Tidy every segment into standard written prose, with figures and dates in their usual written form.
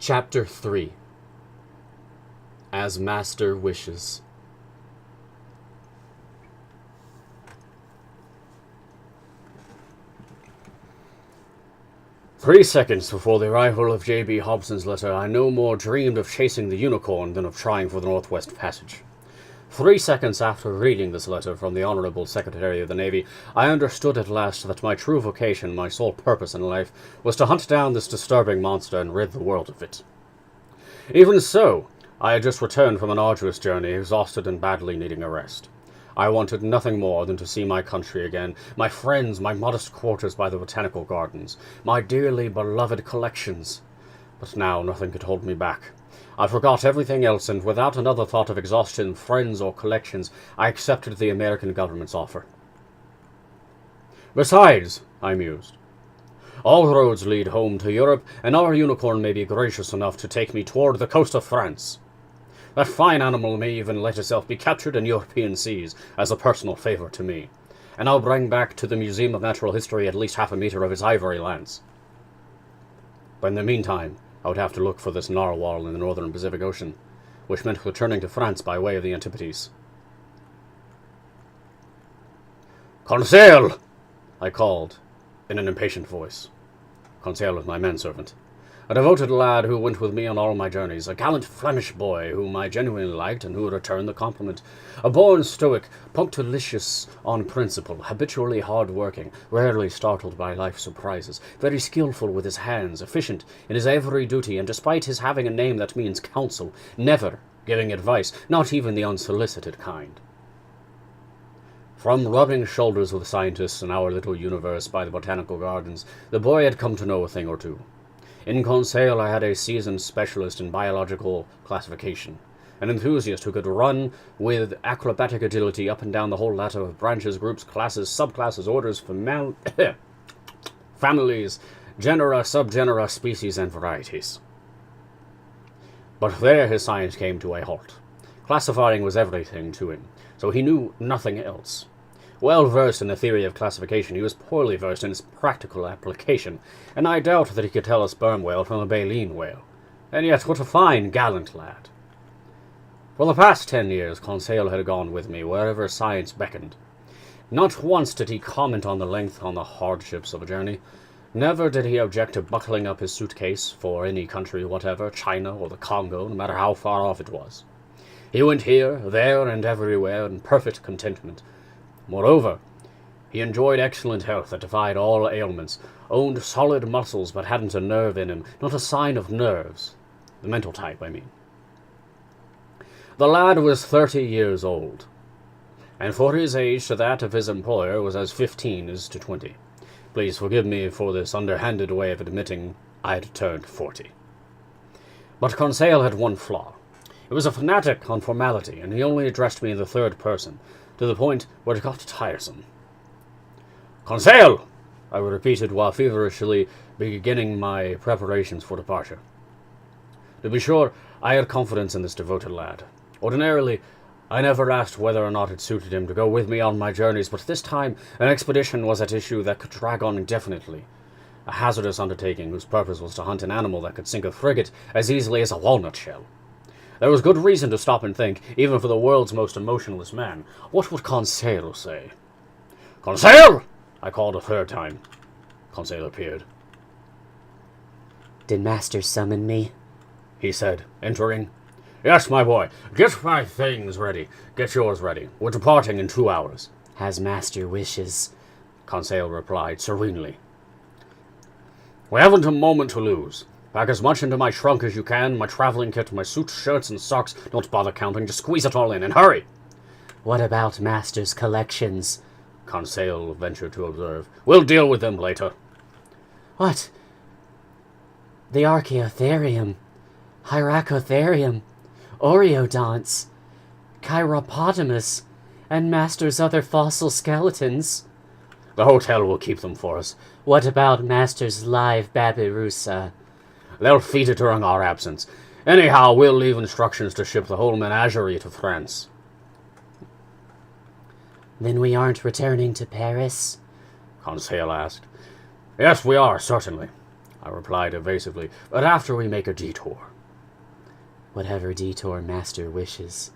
Chapter 3. As Master Wishes. "3 seconds before the arrival of J.B. Hobson's letter, I no more dreamed of chasing the unicorn than of trying for the Northwest Passage. 3 seconds after reading this letter from the Honorable Secretary of the Navy, I understood at last that my true vocation, my sole purpose in life, was to hunt down this disturbing monster and rid the world of it. Even so, I had just returned from an arduous journey, exhausted and badly needing a rest. I wanted nothing more than to see my country again, my friends, my modest quarters by the botanical gardens, my dearly beloved collections. But now nothing could hold me back. I forgot everything else, and without another thought of exhaustion, friends, or collections, I accepted the American government's offer. Besides, I mused, all roads lead home to Europe, and our unicorn may be gracious enough to take me toward the coast of France. That fine animal may even let itself be captured in European seas as a personal favor to me, and I'll bring back to the Museum of Natural History at least half a meter of its ivory lance. But in the meantime, I would have to look for this narwhal in the northern Pacific Ocean, which meant returning to France by way of the Antipodes. Conseil! I called, in an impatient voice. Conseil was my manservant, a devoted lad who went with me on all my journeys, a gallant Flemish boy whom I genuinely liked and who returned the compliment, a born stoic, punctilious on principle, habitually hard-working, rarely startled by life surprises, very skillful with his hands, efficient in his every duty, and despite his having a name that means counsel, never giving advice, not even the unsolicited kind. From rubbing shoulders with scientists in our little universe by the botanical gardens, the boy had come to know a thing or two. In Conseil, I had a seasoned specialist in biological classification, an enthusiast who could run with acrobatic agility up and down the whole ladder of branches, groups, classes, subclasses, orders, families, genera, subgenera, species, and varieties. But there his science came to a halt. Classifying was everything to him, so he knew nothing else. Well versed in the theory of classification, he was poorly versed in its practical application, and I doubt that he could tell a sperm whale from a baleen whale. And yet, what a fine, gallant lad. For the past 10 years, Conseil had gone with me wherever science beckoned. Not once did he comment on the length, on the hardships of a journey. Never did he object to buckling up his suitcase for any country whatever, China or the Congo, no matter how far off it was. He went here, there, and everywhere in perfect contentment. Moreover, he enjoyed excellent health that defied all ailments, owned solid muscles but hadn't a nerve in him, not a sign of nerves. The mental type, I mean. The lad was 30 years old, and for his age to that of his employer was as 15 is to 20. Please forgive me for this underhanded way of admitting I had turned 40. But Conseil had one flaw. He was a fanatic on formality, and he only addressed me in the third person, to the point where it got tiresome. Conseil! I repeated while feverishly beginning my preparations for departure. To be sure, I had confidence in this devoted lad. Ordinarily, I never asked whether or not it suited him to go with me on my journeys, but this time an expedition was at issue that could drag on indefinitely. A hazardous undertaking whose purpose was to hunt an animal that could sink a frigate as easily as a walnut shell. There was good reason to stop and think, even for the world's most emotionless man. What would Conseil say? Conseil! I called a third time. Conseil appeared. Did Master summon me? He said, entering. Yes, my boy. Get my things ready. Get yours ready. We're departing in 2 hours. As Master wishes, Conseil replied serenely. We haven't a moment to lose. Pack as much into my trunk as you can, my traveling kit, my suit, shirts, and socks. Don't bother counting, just squeeze it all in, and hurry! What about Master's collections? Conseil ventured to observe. We'll deal with them later. What? The Archaeotherium, Hyracotherium, Oreodonts, Chiropotamus, and Master's other fossil skeletons. The hotel will keep them for us. What about Master's live babirusa? They'll feed it during our absence. Anyhow, we'll leave instructions to ship the whole menagerie to France. Then we aren't returning to Paris? Conseil asked. Yes, we are, certainly. I replied evasively, "but after we make a detour." Whatever detour Master wishes.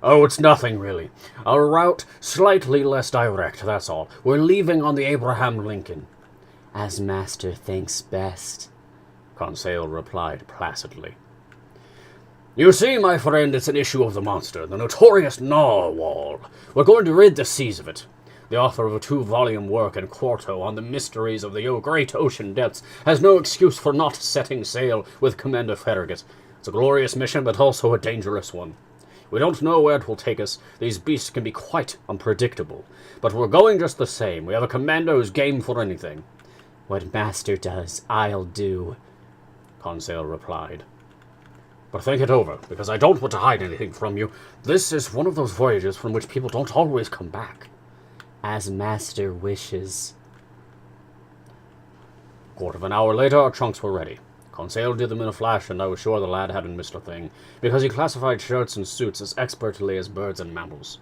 "Oh, it's nothing, really. A route slightly less direct, that's all. We're leaving on the Abraham Lincoln." As Master thinks best, Conseil replied placidly. "You see, my friend, it's an issue of the monster, the notorious narwhal. We're going to rid the seas of it. The author of a 2-volume work in quarto on the mysteries of the great ocean depths has no excuse for not setting sail with Commander Farragut. It's a glorious mission, but also a dangerous one. We don't know where it will take us. These beasts can be quite unpredictable. But we're going just the same. We have a commander who's game for anything." What Master does, I'll do, Conseil replied. "But think it over, because I don't want to hide anything from you. This is one of those voyages from which people don't always come back." As Master wishes. Quarter of an hour later, our trunks were ready. Conseil did them in a flash, and I was sure the lad hadn't missed a thing, because he classified shirts and suits as expertly as birds and mammals.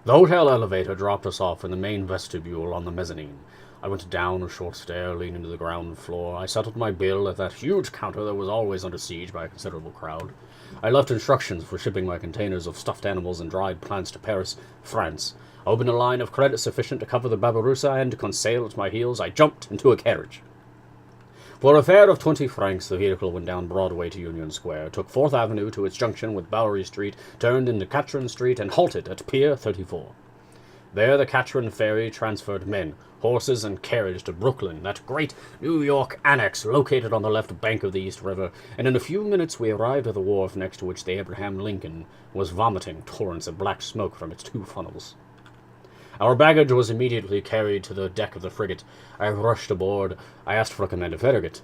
The hotel elevator dropped us off in the main vestibule on the mezzanine. I went down a short stair leading to the ground floor. I settled my bill at that huge counter that was always under siege by a considerable crowd. I left instructions for shipping my containers of stuffed animals and dried plants to Paris, France. I opened a line of credit sufficient to cover the Barbarossa, and, Conseil at my heels, I jumped into a carriage. For a fare of 20 francs, the vehicle went down Broadway to Union Square, took 4th Avenue to its junction with Bowery Street, turned into Catherine Street, and halted at Pier 34. There the Catherine ferry transferred men, horses, and carriage to Brooklyn, that great New York annex located on the left bank of the East River, and in a few minutes we arrived at the wharf next to which the Abraham Lincoln was vomiting torrents of black smoke from its 2 funnels. Our baggage was immediately carried to the deck of the frigate. I rushed aboard. I asked for Commander Farragut.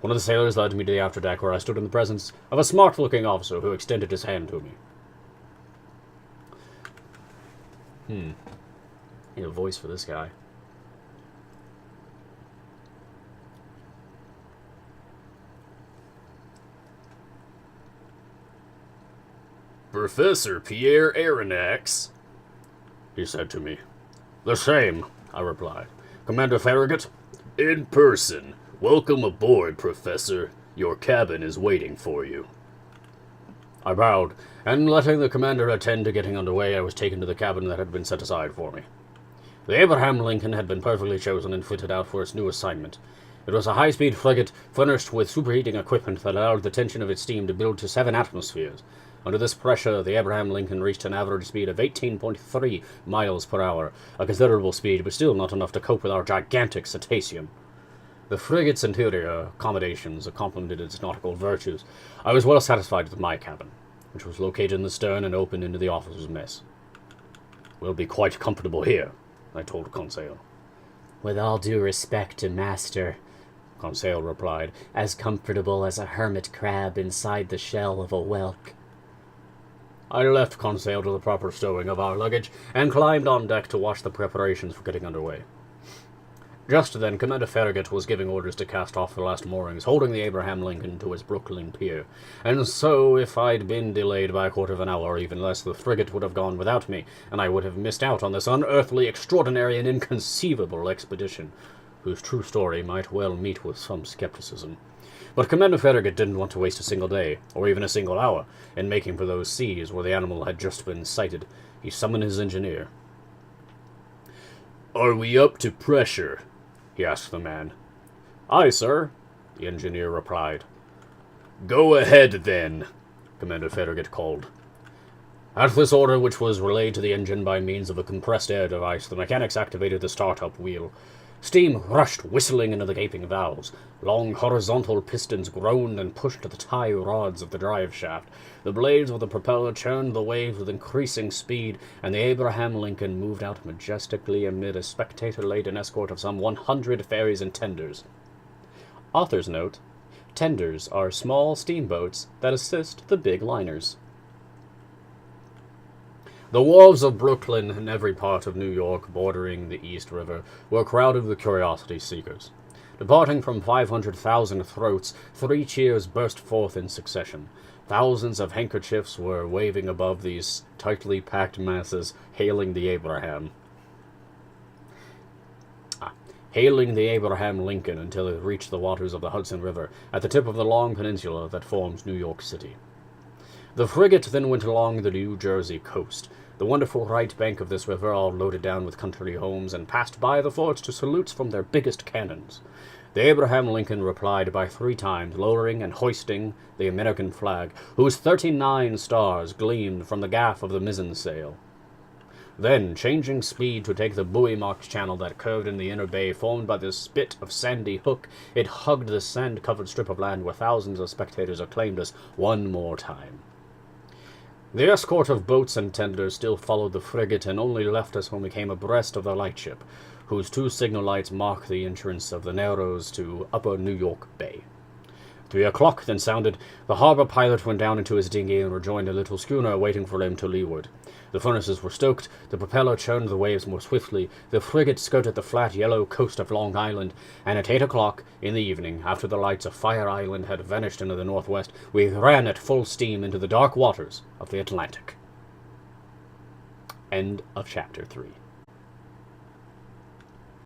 One of the sailors led me to the afterdeck, where I stood in the presence of a smart-looking officer who extended his hand to me. Need a voice for this guy. "Professor Pierre Aronnax," he said to me. "The same," I replied. "Commander Farragut?" "In person. Welcome aboard, Professor. Your cabin is waiting for you." I bowed, and letting the commander attend to getting underway, I was taken to the cabin that had been set aside for me. The Abraham Lincoln had been perfectly chosen and fitted out for its new assignment. It was a high-speed frigate furnished with superheating equipment that allowed the tension of its steam to build to 7 atmospheres. Under this pressure, the Abraham Lincoln reached an average speed of 18.3 miles per hour, a considerable speed, but still not enough to cope with our gigantic cetacean. The frigate's interior accommodations complemented its nautical virtues. I was well satisfied with my cabin, which was located in the stern and opened into the officer's mess. "We'll be quite comfortable here," I told Conseil. With all due respect to Master, Conseil replied. As comfortable as a hermit crab inside the shell of a whelk. I left Conseil to the proper stowing of our luggage, and climbed on deck to watch the preparations for getting underway. Just then, Commander Farragut was giving orders to cast off the last moorings, holding the Abraham Lincoln to its Brooklyn pier, and so if I'd been delayed by a quarter of an hour or even less, the frigate would have gone without me, and I would have missed out on this unearthly, extraordinary, and inconceivable expedition, whose true story might well meet with some skepticism. But Commander Farragut didn't want to waste a single day, or even a single hour, in making for those seas where the animal had just been sighted. He summoned his engineer. "Are we up to pressure?" he asked the man. "Aye, sir," the engineer replied. "Go ahead, then," Commander Farragut called. At this order, which was relayed to the engine by means of a compressed air device, the mechanics activated the start-up wheel. Steam rushed whistling into the gaping valves. Long horizontal pistons groaned and pushed at the tie rods of the drive shaft. The blades of the propeller churned the waves with increasing speed, and the Abraham Lincoln moved out majestically amid a spectator-laden escort of some 100 ferries and tenders. Author's note: tenders are small steamboats that assist the big liners. The wharves of Brooklyn and every part of New York bordering the East River were crowded with curiosity seekers. Departing from 500,000 throats, 3 cheers burst forth in succession. Thousands of handkerchiefs were waving above these tightly packed masses, hailing the Abraham. hailing the Abraham Lincoln until it reached the waters of the Hudson River at the tip of the long peninsula that forms New York City. The frigate then went along the New Jersey coast, the wonderful right bank of this river all loaded down with country homes, and passed by the forts to salutes from their biggest cannons. The Abraham Lincoln replied by 3 times, lowering and hoisting the American flag, whose 39 stars gleamed from the gaff of the mizzen sail. Then, changing speed to take the buoy-marked channel that curved in the inner bay formed by the spit of Sandy Hook, it hugged the sand-covered strip of land where thousands of spectators acclaimed us one more time. The escort of boats and tenders still followed the frigate and only left us when we came abreast of the lightship, whose 2 signal lights marked the entrance of the Narrows to Upper New York Bay. 3 o'clock then sounded. The harbor pilot went down into his dinghy and rejoined a little schooner waiting for him to leeward. The furnaces were stoked, the propeller churned the waves more swiftly, the frigate skirted the flat yellow coast of Long Island, and at 8 o'clock in the evening, after the lights of Fire Island had vanished into the northwest, we ran at full steam into the dark waters of the Atlantic. End of chapter 3.